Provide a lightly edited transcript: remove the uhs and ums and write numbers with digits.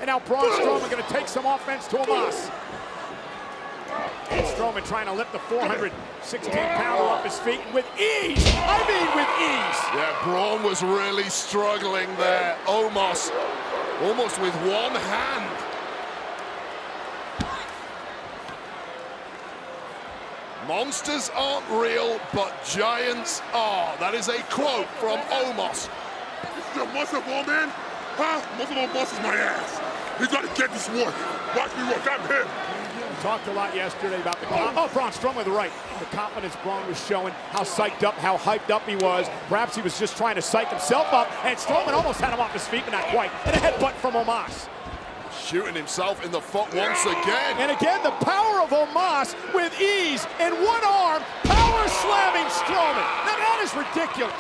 And now Braun Strowman going to take some offense to Omos. And Strowman trying to lift the 416-pounder off his feet with ease. I mean with ease. Yeah, Braun was really struggling there. Omos almost with one hand. Monsters aren't real, but giants are. That is a quote from Omos. This is a muscle ball, man. Huh? Muscle ball busts my ass. He's got to get this work. Watch me work. I'm him. We talked a lot yesterday about the Braun Strowman with the right. The confidence Braun was showing, how psyched up, how hyped up he was. Perhaps he was just trying to psych himself up, and Strowman almost had him off his feet, but not quite. And a headbutt from Omos. Shooting himself in the foot once again. And again, the power of Omos with ease and one arm, power slamming Strowman. Now that is ridiculous.